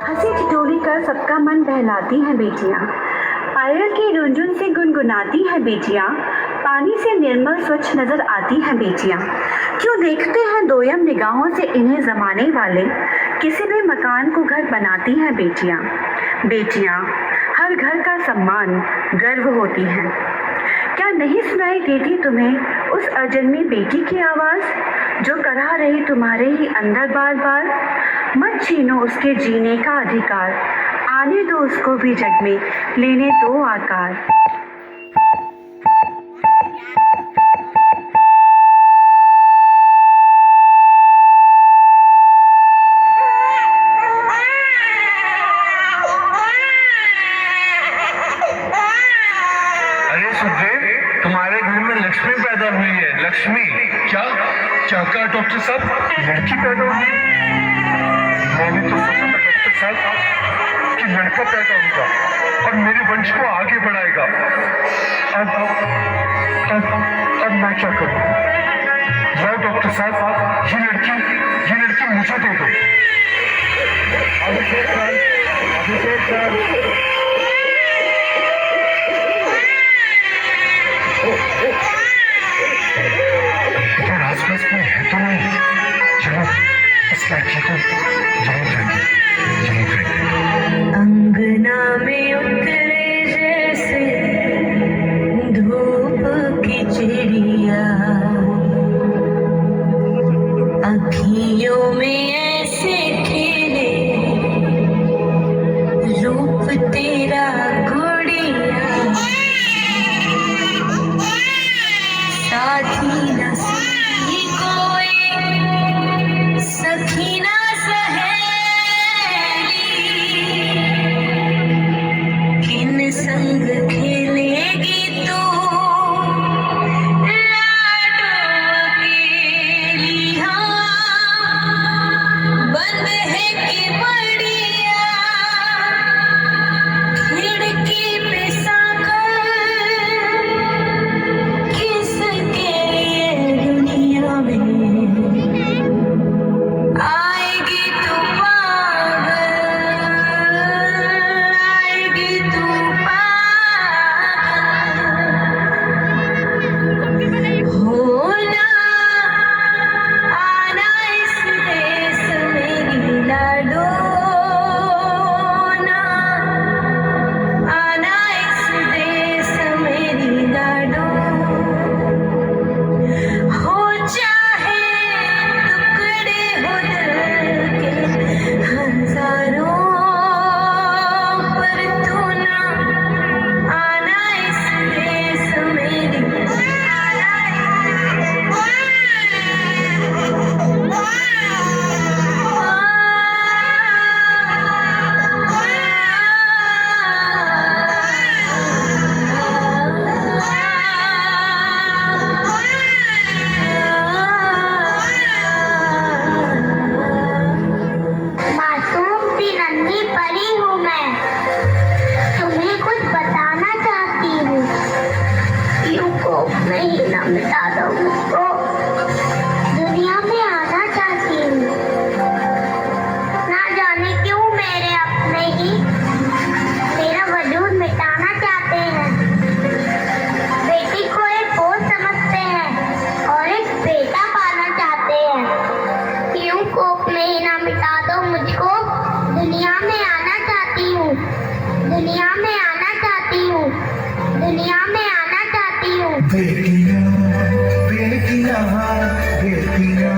हंसी ठिठोली कर सबका मन बहलाती हैं बेटियां। पायल की रुनझुन से गुनगुनाती हैं बेटियां। पानी से निर्मल स्वच्छ नजर आती हैं बेटियां। क्यों देखते हैं दोयम निगाहों से इन्हें जमाने वाले, किसी भी मकान को घर बनाती हैं बेटियां। बेटियां हर घर का सम्मान गर्व होती हैं। क्या नहीं सुनाई देती तुम्हें उस अजन्मी बेटी की आवाज, जो करा रही तुम्हारे ही अंदर बार बार? मत छीनो उसके जीने का अधिकार, आने दो उसको भी जग में, लेने दो आकार। तुम्हारे घर में लक्ष्मी पैदा हुई है। लक्ष्मी? क्या क्या कहा डॉक्टर साहब? लड़की पैदा हुई? मैंने तो सोचा था डॉक्टर साहब कि लड़का पैदा होगा और मेरे वंश को आगे बढ़ाएगा। अब मैं क्या करूं? जाओ डॉक्टर साहब, ये लड़की मुझे दे दो। अभिषेक सर, इधर आसपास में है तो नहीं? चलो इस लड़की को यहीं फेंक। अंगना में उतरे जैसे धूप की चिड़िया, अखियों में ऐसे खेले रूप तेरा गुड़िया। साथी न सही कोई, सखी न सहेली, किन संग खेलेगी तू लाडो अकेली। हाँ बंद है कि बढ़िया, खिड़की पे सांकल, किसके लिए दुनिया में आएगी तू पागल, आएगी तू पागल। होना आना इस देश मेरी लाडो, ना आना इस देश मेरी लाडो। हो चाहे टुकड़े हो दिल के हजारों, पर तू ना आना इस देश मेरी। मासूम सी नन्ही परी हूँ मैं, तुम्हें कुछ बताना चाहती हूँ। यूं को नहीं ना मिटा दो मुझको, दुनिया में आना चाहती हूँ। ना जाने क्यों मेरे अपने ही मेरा वजूद मिटाना चाहते हैं। बेटी को एक बोझ समझते हैं और एक बेटा पाना चाहते हैं। यूं कोप में ही ना मिटा दो मुझको, दुनिया में आना चाहती हूँ, दुनिया में आना चाहती हूँ, दुनिया में आना चाहती हूँ। बेटियां बेटियां बेटियां,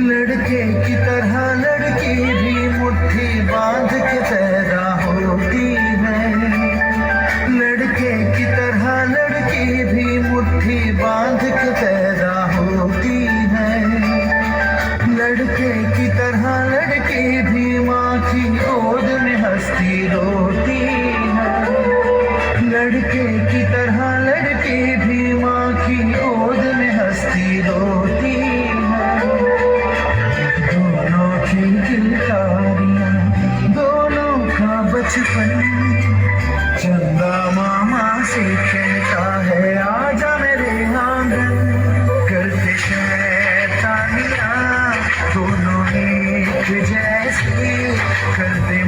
लड़के की तरह लड़की भी मुट्ठी बांध के पैदा होती है। लड़के की तरह लड़की भी मुट्ठी बांध के पैदा होती है। लड़के की तरह लड़की भी माँ की गोद में हंसती रोती है। लड़के की तरह लड़की भी माँ की गोद में हंसती रोती है। दोनों की किलकारियाँ, दोनों का बचपन, चंदा मामा से कहता है आजा मेरे आंगन। करते शैतानियाँ दोनों एक जैसी, करते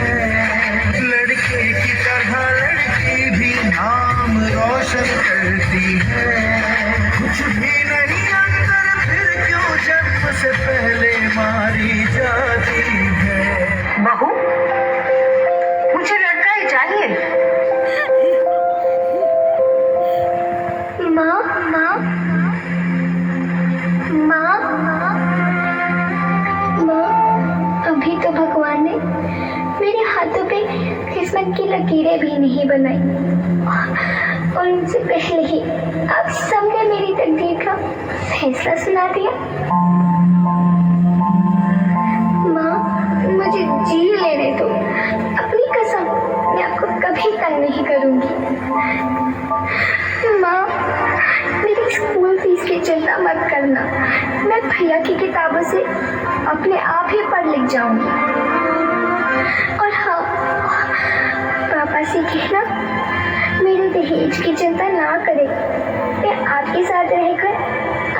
है। लड़के की तरह लड़की भी नाम रोशन करती है। कुछ भी नहीं अंदर फिर क्यों जन्म से पहले मारी जाती है। बहू, मुझे लड़का ही चाहिए। माँ माँ माँ माँ, अभी तो भगवान ने मेरे हाथों पे किस्मत की लकीरें भी नहीं बनाई और उनसे पहले ही आप सबने मेरी तकदीर का फैसला सुना दिया। माँ, मुझे जी लेने दो। अपनी कसम, मैं आपको कभी तंग नहीं करूंगी। माँ, मेरी स्कूल फीस की चिंता मत करना। मैं भैया की किताबों से अपने आप ही पढ़ लिख जाऊंगी। और हाँ, पापा से कहना मेरे दहेज की चिंता ना करें। मैं आपके साथ रहकर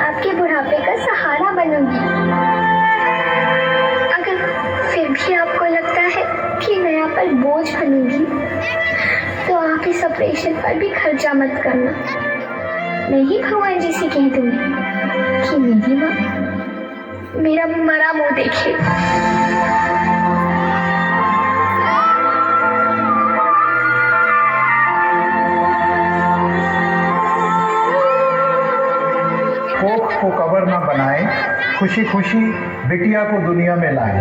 आपके बुढ़ापे का सहारा बनूंगी। अगर फिर भी आपको लगता है कि मैं आप पर बोझ बनूंगी, तो आप इस ऑपरेशन पर भी खर्चा मत करना। मैं ही भगवान जी से कह दूंगी कि मेरी माँ मेरा मरा मुंह देखे। कोख को कबर न बनाए, खुशी खुशी बिटिया को दुनिया में लाए।